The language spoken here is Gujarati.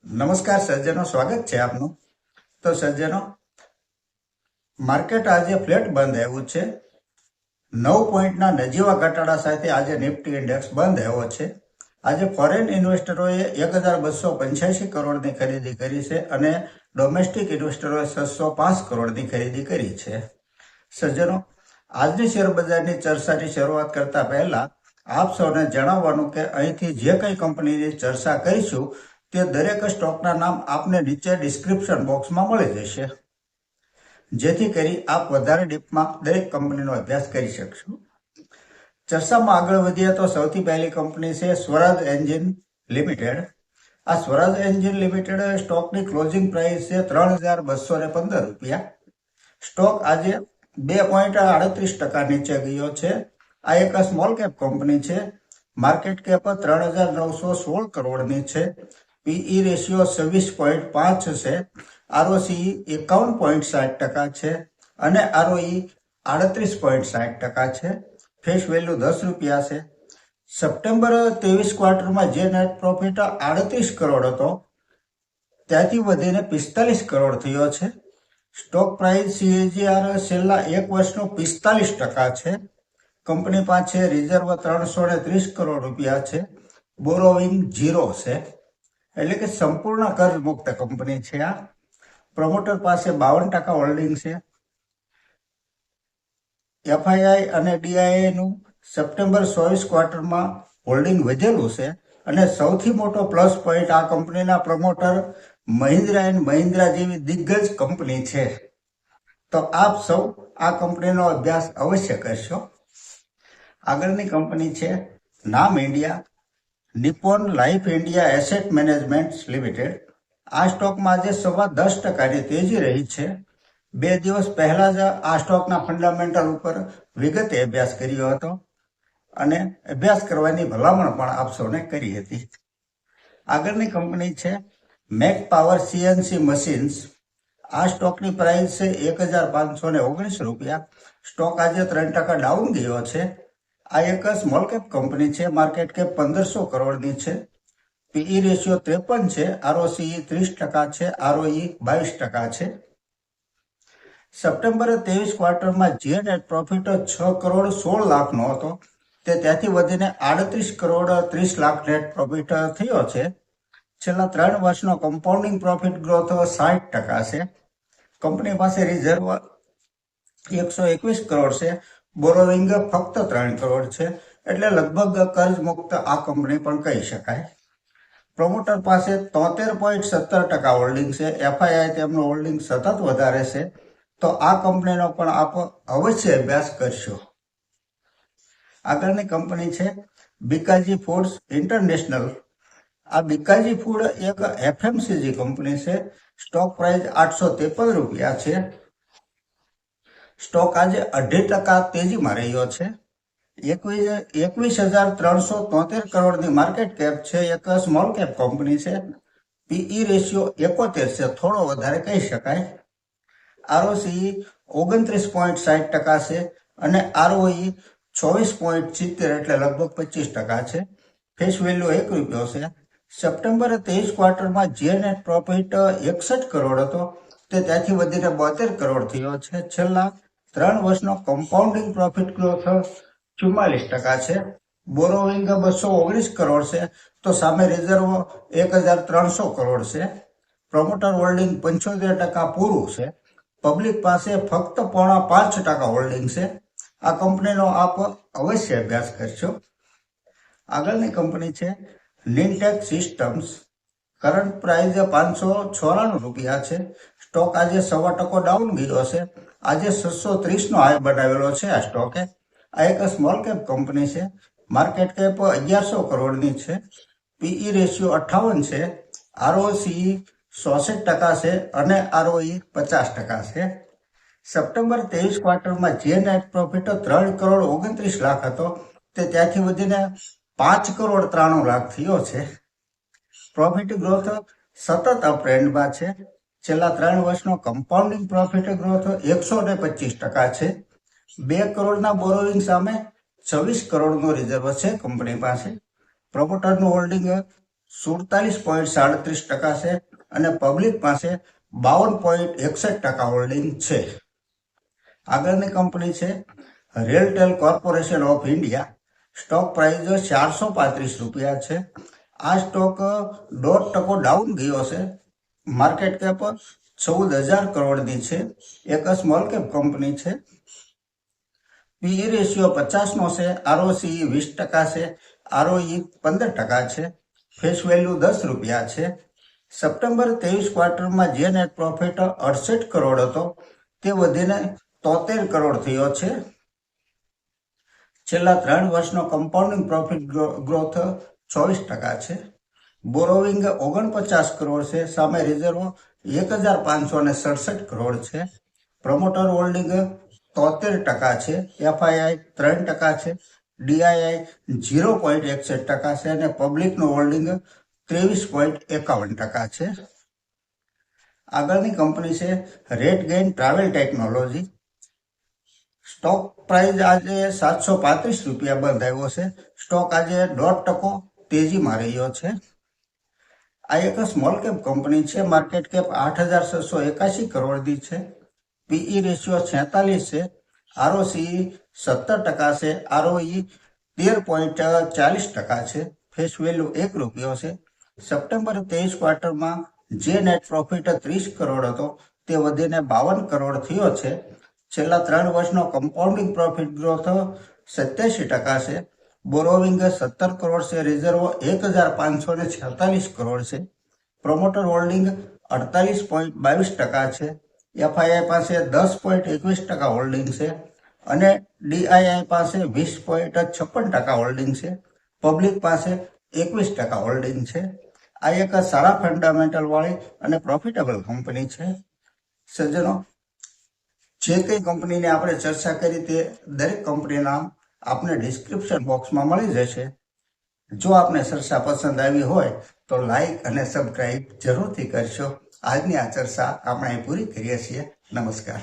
નમસ્કાર સજ્જનો, સ્વાગત છે આપનું. તો સજ્જનો, માર્કેટ આજે ફ્લેટ બંધ આવ્યું છે. 9 પોઈન્ટના નજીવા ઘટાડા સાથે આજે નિફ્ટી ઇન્ડેક્સ બંધ આવ્યો છે. આજે ફોરેન ઇન્વેસ્ટરોએ 1285 કરોડની ખરીદી કરી છે અને ડોમેસ્ટિક ઇન્વેસ્ટરોએ 605 કરોડની ખરીદી કરી છે. સજ્જનો, આજની શેર બજારની ચર્ચાની શરૂઆત કરતા પહેલા આપ સૌને જણાવવાનું કે અહીંથી જે કંઈ કંપનીની ચર્ચા કરીશું તે દરેક સ્ટોકના નામ આપને નીચે ડિસ્ક્રિપ્શન બોક્સમાં મળી જશે, જેથી કરી આપ વધારે ડીપમાં દરેક કંપનીનો અભ્યાસ કરી શકશો. ચર્ચામાં આગળ વધીએ તો સૌથી પહેલી કંપની છે સ્વરાજ એન્જિન લિમિટેડ. આ સ્વરાજ એન્જિન લિમિટેડ સ્ટોકની ક્લોઝિંગ પ્રાઇસ છે ₹3,215. સ્ટોક આજે 2.38% નીચે ગયો છે. આ એક સ્મોલ કેપ કંપની છે. માર્કેટ કેપ 3,916 કરોડની છે. પીઈ રેશિયો 26.5 છે. આરઓસી 51.60% છે અને આરઓઈ 38.60% છે. ફેસ વેલ્યુ ₹10 છે. સપ્ટેમ્બર 23 ક્વાર્ટરમાં જે નેટ પ્રોફિટ 38 કરોડ હતો ત્યાંથી વધીને 45 કરોડ થયો છે. સ્ટોક પ્રાઇસ CAGR છેલ્લા એક વર્ષનો 45% છે. કંપની પાસે રિઝર્વ ₹330 કરોડ છે. બોરોવિંગ 0 છે, એટલે કે સંપૂર્ણ કર્જ મુક્ત કંપની છે. આ પ્રમોટર પાસે 52% હોલ્ડિંગ છે. એફઆઈઆઈ અને ડીઆઈએ નું સપ્ટેમ્બર 24 ક્વાર્ટરમાં હોલ્ડિંગ વધેલું છે અને સૌથી મોટો પ્લસ પોઈન્ટ આ કંપનીના પ્રમોટર મહિન્દ્રા એન્ડ મહિન્દ્રા જેવી દિગ્ગજ કંપની છે. તો આપ સૌ આ કંપનીનો અભ્યાસ અવશ્ય કરશો. આગળની કંપની છે નામ India, Nippon life India asset management limited. આ સ્ટોકમાં આજે 10.25%ની તેજી રહી છે. 2 દિવસ પહેલા જ આ સ્ટોકના ફંડામેન્ટલ ઉપર વિગતે અભ્યાસ કર્યો હતો અને અભ્યાસ કરવાની ભલામણ પણ આપ સૌને કરી હતી. આગળની કંપની છે મેક પાવર સીએનસી મશીન્સ. આ સ્ટોકની પ્રાઇસ છે ₹1,519. સ્ટોક આજે 3% ડાઉન ગયો છે. આ એક સ્મોલ કેપ કંપની છે. માર્કેટ કેપ 1,500 કરોડની છે. પીઈ રેશિયો 53 છે. આરઓસી 30% છે. આરઓઈ 22% છે. સપ્ટેમ્બર 23 ક્વાર્ટરમાં જે નેટ પ્રોફિટ 6,16,00,000નો હતો તે ત્યાંથી વધીને 38,30,00,000 નેટ પ્રોફિટ થયો છે. છેલ્લા 3 વર્ષનો કમ્પાઉન્ડિંગ પ્રોફિટ ગ્રોથ 60% છે. કંપની પાસે રિઝર્વ 121 કરોડ છે. બોરોવિંગ ફક્ત 3 કરોડ છે, એટલે લગભગ કર્જ મુક્ત આ કંપની પણ કહી શકાય. પ્રમોટર પાસે 73.17% હોલ્ડિંગ છે. એફઆઈઆઈ તેમનું હોલ્ડિંગ સતત વધારે છે, તો આ કંપનીનો પણ આપ અવશ્ય અભ્યાસ કરશો. આગળની કંપની છે બીકાજી ફૂડ્સ ઇન્ટરનેશનલ. આ બીકાજી ફૂડ એક એફએમસીજી કંપની છે. સ્ટોક પ્રાઇસ ₹853 છે. સ્ટોક આજે 2.5% તેજીમાં રહ્યો છે. 21,373 કરોડની માર્કેટ કેપ છે. એક સ્મોલ કેપ કંપની છે. પીઈ રેશિયો 71 છે, થોડો વધારે કહી શકાય. આરઓસી 29.60% છે અને આરઓઈ 24.70, એટલે લગભગ 25% છે. ફેસ વેલ્યુ ₹1 છે. સપ્ટેમ્બર 23 ક્વાર્ટરમાં જે નેટ પ્રોફિટ 61 કરોડ હતો તે ત્યાંથી વધીને 72 કરોડ થયો છે. છેલ્લા 3 વર્ષનો કમ્પાઉન્ડિંગ પ્રોફિટ ગ્રોથ 44% છે. બોરોવિંગ 219 કરોડ છે, તો સામે રિઝર્વ 1,300 કરોડ છે. પ્રમોટર હોલ્ડિંગ 75% પૂરું છે. પબ્લિક પાસે ફક્ત 0.5% હોલ્ડિંગ છે. આ કંપનીનો આપ અવશ્ય અભ્યાસ કરશો. આગળની કંપની છે નિન્ટેક સિસ્ટમ્સ. કરંટ પ્રાઇસ ₹594 છે. સ્ટોક આજે 1.25% ડાઉન ગયો છે. આજે 630નો હાઈ બનાવેલો છે આ સ્ટોકે. આ એક સ્મોલ કેપ કંપની છે. માર્કેટ કેપ 1,100 કરોડની છે. પીઈ રેશિયો 58 છે. આરઓસી 66% છે અને આરઓઈ 50% છે. સપ્ટેમ્બર 23 ક્વાર્ટરમાં જે નેટ પ્રોફિટ 3,29,00,000 હતો તે ત્યાંથી વધીને 5,93,00,000 થયો છે. પ્રોફિટ ગ્રોથ સતત અપટ્રેન્ડમાં છે. છેલ્લા 3 વર્ષનો કમ્પાઉન્ડિંગ પ્રોફિટ ગ્રોથ 125% છે. 2 કરોડના બોરોવિંગ સામે 26 કરોડનો રિઝર્વ છે કંપની પાસે. પ્રમોટરનું હોલ્ડિંગ 47.37% છે અને પબ્લિક પાસે 52.61% હોલ્ડિંગ છે. આગળની કંપની છે RailTel corporation of India. Stock price ₹435 છે. આ સ્ટોક 1.5% ડાઉન ગયો છે. માર્કેટ કેપ 14,000 કરોડની છે. એક સ્મોલ કેપ કંપની છે. પીઈ રેશિયો 50નો છે. આરઓસી 20% છે. આરઓઈ 15% છે. ફેસ વેલ્યુ ₹10 છે. સપ્ટેમ્બર 23 ક્વાર્ટરમાં જે નેટ પ્રોફિટ 68 કરોડ હતો તે વધીને 73 કરોડ થયો છે. છેલ્લા 3 વર્ષનો કમ્પાઉન્ડિંગ પ્રોફિટ ગ્રોથ 24% છે. બોરોવિંગ 49 કરોડ છે. સામે રિઝર્વ 1,567 કરોડ છે. પ્રમોટર હોલ્ડિંગ 73% છે. એફઆઈઆઈ 3% છે. ડીઆઈઆઈ 0.61% છે અને પબ્લિકનું હોલ્ડિંગ 23.51% છે. આગળની કંપની છે રેટગેઇન ટ્રાવેલ ટેકનોલોજી. સ્ટોક પ્રાઇસ આજે ₹735 બંધાયો છે. સ્ટોક આજે 1.5% તેજીમાં રહ્યો છે. આ એક સ્મોલ કેપ કંપની છે. માર્કેટ કેપ 8,681 કરોડની છે. પીઈ રેશિયો 46 છે. આરઓસી 17% છે. આરઓઈ 13.40% છે. ફેસ વેલ્યુ ₹1 છે. સપ્ટેમ્બર 23 ક્વાર્ટરમાં જે નેટ પ્રોફિટ 30 કરોડ હતો તે વધીને 52 કરોડ થયો છે. છેલ્લા 3 વર્ષનો કમ્પાઉન્ડિંગ પ્રોફિટ ગ્રોથ 87% છે. બોરોવિંગ 17 કરોડ છે. રિઝર્વ 1,546 કરોડ છે. પ્રમોટર હોલ્ડિંગ 48.22% છે. એફઆઈઆઈ પાસે 10.21% હોલ્ડિંગ છે અને ડીઆઈઆઈ પાસે 20.56% હોલ્ડિંગ છે. પબ્લિક પાસે 21% હોલ્ડિંગ છે. આ એક સારા ફંડામેન્ટલ વાળી અને પ્રોફિટેબલ કંપની છે. સજ્જનો, જે કઈ કંપનીની આપણે ચર્ચા કરી તે દરેક કંપની નામ આપને ડિસ્ક્રિપ્શન બોક્સમાં મળી જશે. જો આપને ચર્ચા પસંદ આવી હોય તો લાઈક અને સબસ્ક્રાઇબ જરૂરથી કરશો. આજની આ ચર્ચા આપણે પૂરી કરીએ છીએ. નમસ્કાર.